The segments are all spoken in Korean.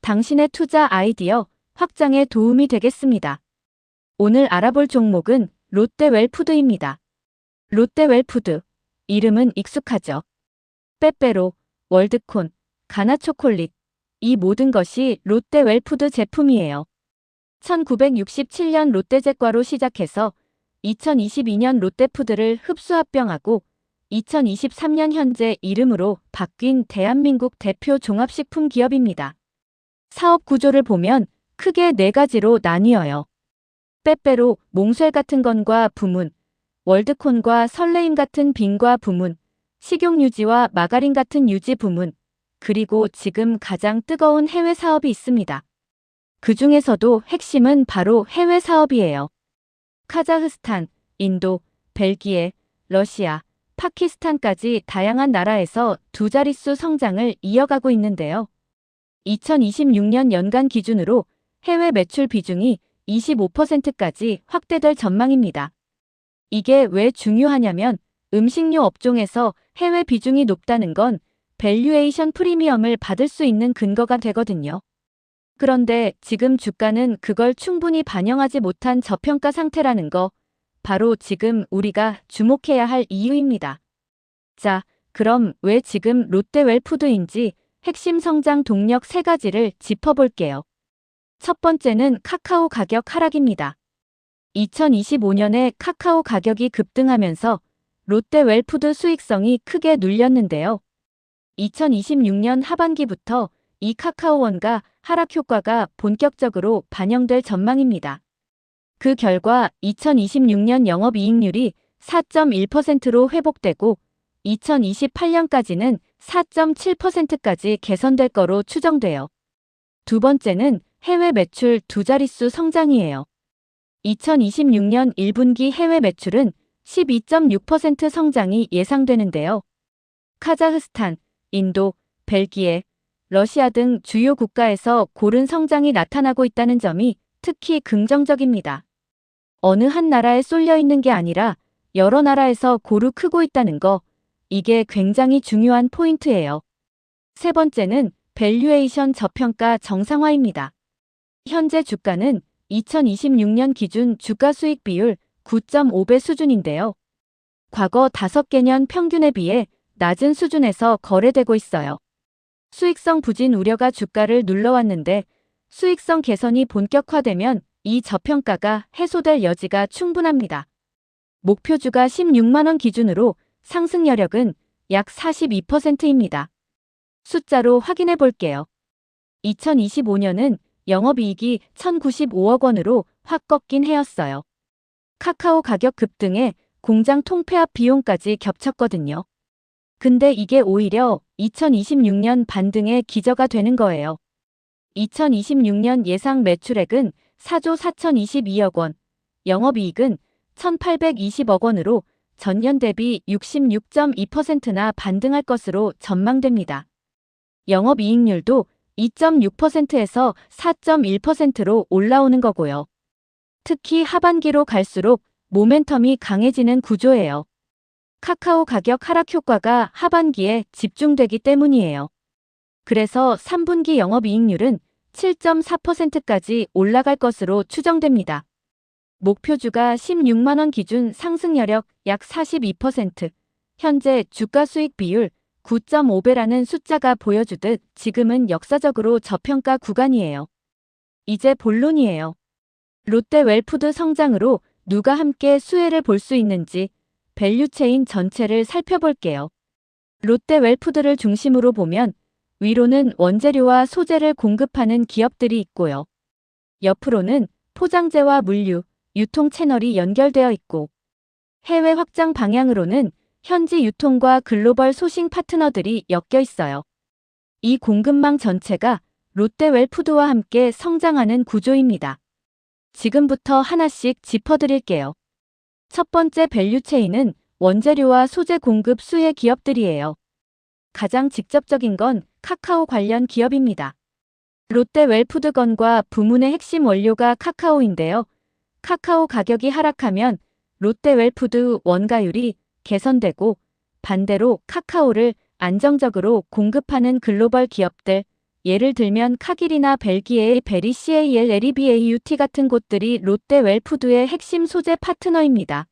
당신의 투자 아이디어 확장에 도움이 되겠습니다. 오늘 알아볼 종목은 롯데웰푸드입니다. 롯데웰푸드, 이름은 익숙하죠. 빼빼로, 월드콘, 가나초콜릿, 이 모든 것이 롯데웰푸드 제품이에요. 1967년 롯데제과로 시작해서 2022년 롯데푸드를 흡수합병하고 2023년 현재 이름으로 바뀐 대한민국 대표 종합식품 기업입니다. 사업 구조를 보면 크게 4가지로 나뉘어요. 빼빼로, 몽쉘 같은 건과 부문, 월드콘과 설레임 같은 빈과 부문, 식용유지와 마가린 같은 유지 부문, 그리고 지금 가장 뜨거운 해외 사업이 있습니다. 그 중에서도 핵심은 바로 해외 사업이에요. 카자흐스탄, 인도, 벨기에, 러시아, 파키스탄까지 다양한 나라에서 두 자릿수 성장을 이어가고 있는데요. 2026년 연간 기준으로 해외 매출 비중이 25%까지 확대될 전망입니다. 이게 왜 중요하냐면 음식료 업종에서 해외 비중이 높다는 건 밸류에이션 프리미엄을 받을 수 있는 근거가 되거든요. 그런데 지금 주가는 그걸 충분히 반영하지 못한 저평가 상태라는 거, 바로 지금 우리가 주목해야 할 이유입니다. 자, 그럼 왜 지금 롯데웰푸드인지 핵심 성장 동력 3가지를 짚어볼게요. 첫 번째는 카카오 가격 하락입니다. 2025년에 카카오 가격이 급등하면서 롯데웰푸드 수익성이 크게 눌렸는데요. 2026년 하반기부터 이 카카오원가 하락 효과가 본격적으로 반영될 전망입니다. 그 결과 2026년 영업이익률이 4.1%로 회복되고 2028년까지는 4.7%까지 개선될 거로 추정돼요. 두 번째는 해외 매출 두 자릿수 성장이에요. 2026년 1분기 해외 매출은 12.6% 성장이 예상되는데요. 카자흐스탄, 인도, 벨기에, 러시아 등 주요 국가에서 고른 성장이 나타나고 있다는 점이 특히 긍정적입니다. 어느 한 나라에 쏠려 있는 게 아니라 여러 나라에서 고루 크고 있다는 거, 이게 굉장히 중요한 포인트예요. 세 번째는 밸류에이션 저평가 정상화입니다. 현재 주가는 2026년 기준 주가 수익 비율 9.5배 수준인데요. 과거 5개년 평균에 비해 낮은 수준에서 거래되고 있어요. 수익성 부진 우려가 주가를 눌러왔는데 수익성 개선이 본격화되면 이 저평가가 해소될 여지가 충분합니다. 목표주가 16만원 기준으로 상승 여력은 약 42%입니다. 숫자로 확인해 볼게요. 2025년은 영업이익이 1,095억 원으로 확 꺾인 해였어요. 카카오 가격 급등에 공장 통폐합 비용까지 겹쳤거든요. 근데 이게 오히려 2026년 반등의 기저가 되는 거예요. 2026년 예상 매출액은 4조 4,022억 원, 영업이익은 1,820억 원으로 전년 대비 66.2%나 반등할 것으로 전망됩니다. 영업이익률도 2.6%에서 4.1%로 올라오는 거고요. 특히 하반기로 갈수록 모멘텀이 강해지는 구조예요. 카카오 가격 하락 효과가 하반기에 집중되기 때문이에요. 그래서 3분기 영업이익률은 7.4%까지 올라갈 것으로 추정됩니다. 목표주가 16만원 기준 상승 여력 약 42%, 현재 주가 수익 비율 9.5배라는 숫자가 보여주듯 지금은 역사적으로 저평가 구간이에요. 이제 본론이에요. 롯데웰푸드 성장으로 누가 함께 수혜를 볼 수 있는지 밸류체인 전체를 살펴볼게요. 롯데웰푸드를 중심으로 보면 위로는 원재료와 소재를 공급하는 기업들이 있고요. 옆으로는 포장재와 물류, 유통 채널이 연결되어 있고 해외 확장 방향으로는 현지 유통과 글로벌 소싱 파트너들이 엮여 있어요. 이 공급망 전체가 롯데웰푸드와 함께 성장하는 구조입니다. 지금부터 하나씩 짚어드릴게요. 첫 번째 밸류체인은 원재료와 소재 공급 수혜 기업들이에요. 가장 직접적인 건 카카오 관련 기업입니다. 롯데웰푸드건과 부문의 핵심 원료가 카카오인데요. 카카오 가격이 하락하면 롯데웰푸드 원가율이 개선되고 반대로 카카오를 안정적으로 공급하는 글로벌 기업들, 예를 들면 카길이나 벨기에의 베리 CAL, LEBAUT 같은 곳들이 롯데웰푸드의 핵심 소재 파트너입니다.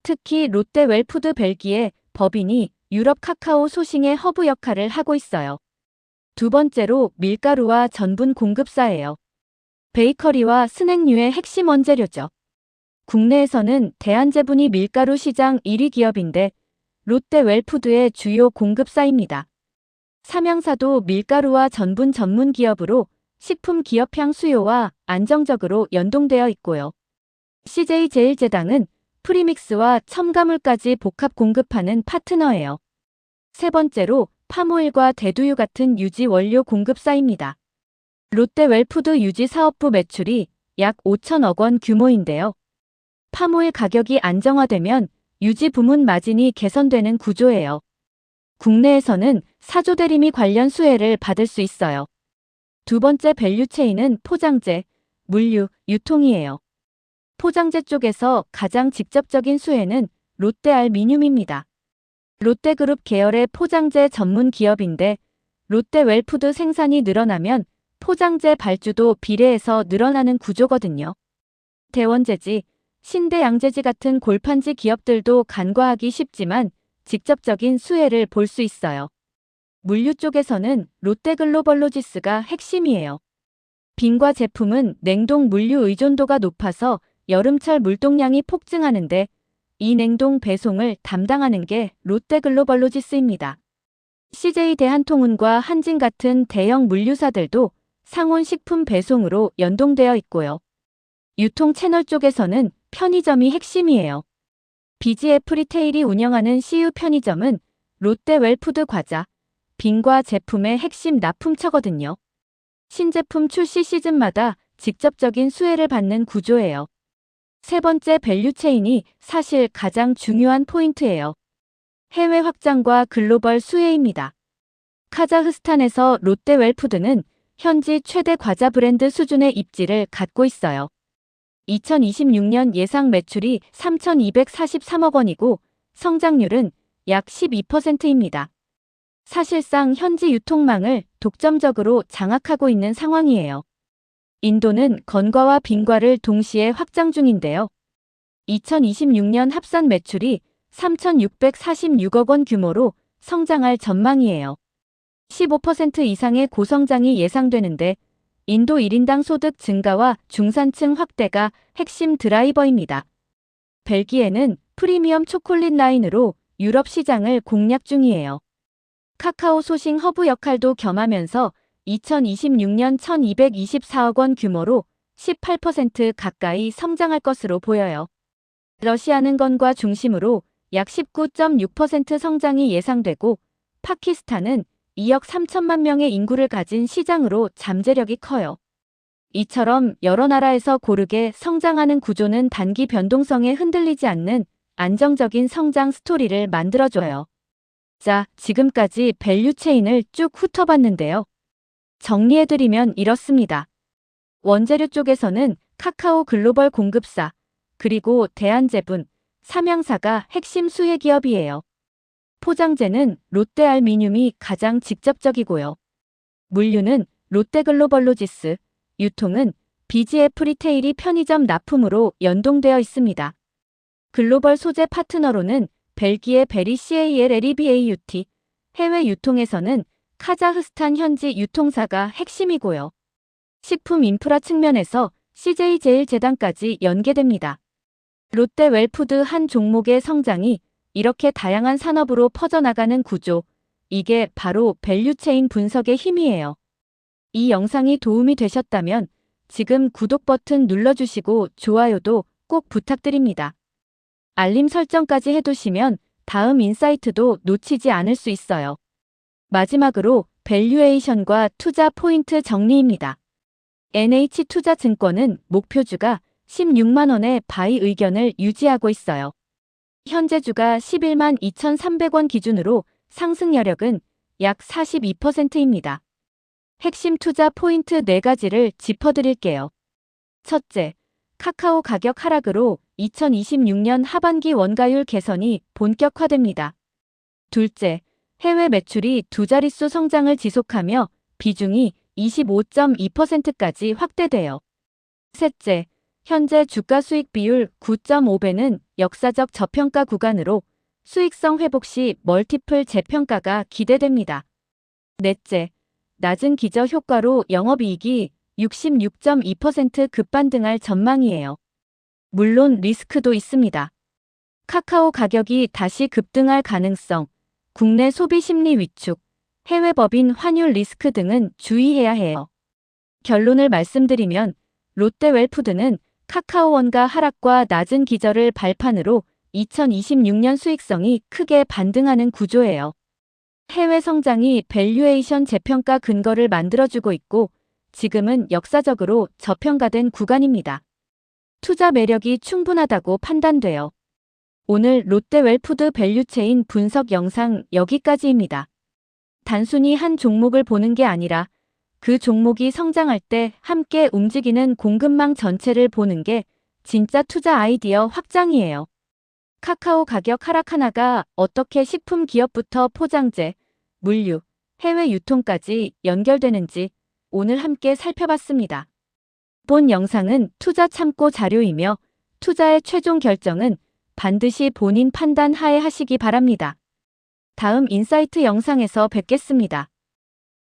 특히 롯데웰푸드 벨기에 법인이 유럽 카카오 소싱의 허브 역할을 하고 있어요. 두 번째로 밀가루와 전분 공급사예요. 베이커리와 스낵류의 핵심 원재료죠. 국내에서는 대한제분이 밀가루 시장 1위 기업인데 롯데웰푸드의 주요 공급사입니다. 삼양사도 밀가루와 전분 전문 기업으로 식품 기업향 수요와 안정적으로 연동되어 있고요. CJ제일제당은 프리믹스와 첨가물까지 복합 공급하는 파트너예요. 세 번째로 파모일과 대두유 같은 유지 원료 공급사입니다. 롯데웰푸드 유지 사업부 매출이 약 5천억 원 규모인데요. 파모일 가격이 안정화되면 유지 부문 마진이 개선되는 구조예요. 국내에서는 사조 대리미 관련 수혜를 받을 수 있어요. 두 번째 밸류체인은 포장재, 물류, 유통이에요. 포장재 쪽에서 가장 직접적인 수혜는 롯데알미늄입니다. 롯데그룹 계열의 포장재 전문 기업인데 롯데웰푸드 생산이 늘어나면 포장재 발주도 비례해서 늘어나는 구조거든요. 대원재지, 신대양재지 같은 골판지 기업들도 간과하기 쉽지만 직접적인 수혜를 볼 수 있어요. 물류 쪽에서는 롯데글로벌로지스가 핵심이에요. 빙과 제품은 냉동 물류 의존도가 높아서 여름철 물동량이 폭증하는데 이 냉동 배송을 담당하는 게 롯데글로벌로지스입니다. CJ 대한통운과 한진 같은 대형 물류사들도 상온 식품 배송으로 연동되어 있고요. 유통 채널 쪽에서는 편의점이 핵심이에요. BGF 리테일이 운영하는 CU 편의점은 롯데웰푸드 과자, 빙과 제품의 핵심 납품처거든요. 신제품 출시 시즌마다 직접적인 수혜를 받는 구조예요. 세 번째 밸류체인이 사실 가장 중요한 포인트예요. 해외 확장과 글로벌 수혜입니다. 카자흐스탄에서 롯데웰푸드는 현지 최대 과자 브랜드 수준의 입지를 갖고 있어요. 2026년 예상 매출이 3,243억 원이고 성장률은 약 12%입니다. 사실상 현지 유통망을 독점적으로 장악하고 있는 상황이에요. 인도는 건과와 빙과를 동시에 확장 중인데요. 2026년 합산 매출이 3,646억 원 규모로 성장할 전망이에요. 15% 이상의 고성장이 예상되는데 인도 1인당 소득 증가와 중산층 확대가 핵심 드라이버입니다. 벨기에는 프리미엄 초콜릿 라인으로 유럽 시장을 공략 중이에요. 카카오 소싱 허브 역할도 겸하면서 2026년 1,224억 원 규모로 18% 가까이 성장할 것으로 보여요. 러시아는 건과 중심으로 약 19.6% 성장이 예상되고 파키스탄은 2억 3천만 명의 인구를 가진 시장으로 잠재력이 커요. 이처럼 여러 나라에서 고르게 성장하는 구조는 단기 변동성에 흔들리지 않는 안정적인 성장 스토리를 만들어줘요. 자, 지금까지 밸류체인을 쭉 훑어봤는데요. 정리해드리면 이렇습니다. 원재료 쪽에서는 카카오 글로벌 공급사, 그리고 대한제분, 삼양사가 핵심 수혜 기업이에요. 포장재는 롯데알미늄이 가장 직접적이고요. 물류는 롯데글로벌로지스, 유통은 BGF 리테일이 편의점 납품으로 연동되어 있습니다. 글로벌 소재 파트너로는 벨기에 베리 CAL, LEBAUT, 해외 유통에서는 카자흐스탄 현지 유통사가 핵심이고요. 식품 인프라 측면에서 CJ제일제당까지 연계됩니다. 롯데웰푸드 한 종목의 성장이 이렇게 다양한 산업으로 퍼져나가는 구조, 이게 바로 밸류체인 분석의 힘이에요. 이 영상이 도움이 되셨다면 지금 구독 버튼 눌러주시고 좋아요도 꼭 부탁드립니다. 알림 설정까지 해두시면 다음 인사이트도 놓치지 않을 수 있어요. 마지막으로 밸류에이션과 투자 포인트 정리입니다. NH투자증권은 목표주가 16만 원의 바이 의견을 유지하고 있어요. 현재 주가 11만 2,300원 기준으로 상승 여력은 약 42%입니다. 핵심 투자 포인트 4가지를 짚어드릴게요. 첫째, 카카오 가격 하락으로 2026년 하반기 원가율 개선이 본격화됩니다. 둘째, 해외 매출이 두 자릿수 성장을 지속하며 비중이 25.2%까지 확대돼요. 셋째, 현재 주가 수익 비율 9.5배는 역사적 저평가 구간으로 수익성 회복 시 멀티플 재평가가 기대됩니다. 넷째, 낮은 기저 효과로 영업이익이 66.2% 급반등할 전망이에요. 물론 리스크도 있습니다. 카카오 가격이 다시 급등할 가능성, 국내 소비 심리 위축, 해외 법인 환율 리스크 등은 주의해야 해요. 결론을 말씀드리면 롯데웰푸드는 카카오원가 하락과 낮은 기저를 발판으로 2026년 수익성이 크게 반등하는 구조예요. 해외 성장이 밸류에이션 재평가 근거를 만들어주고 있고 지금은 역사적으로 저평가된 구간입니다. 투자 매력이 충분하다고 판단돼요. 오늘 롯데웰푸드 밸류체인 분석 영상 여기까지입니다. 단순히 한 종목을 보는 게 아니라 그 종목이 성장할 때 함께 움직이는 공급망 전체를 보는 게 진짜 투자 아이디어 확장이에요. 카카오 가격 하락 하나가 어떻게 식품 기업부터 포장재, 물류, 해외 유통까지 연결되는지 오늘 함께 살펴봤습니다. 본 영상은 투자 참고 자료이며 투자의 최종 결정은 반드시 본인 판단 하에 하시기 바랍니다. 다음 인사이트 영상에서 뵙겠습니다.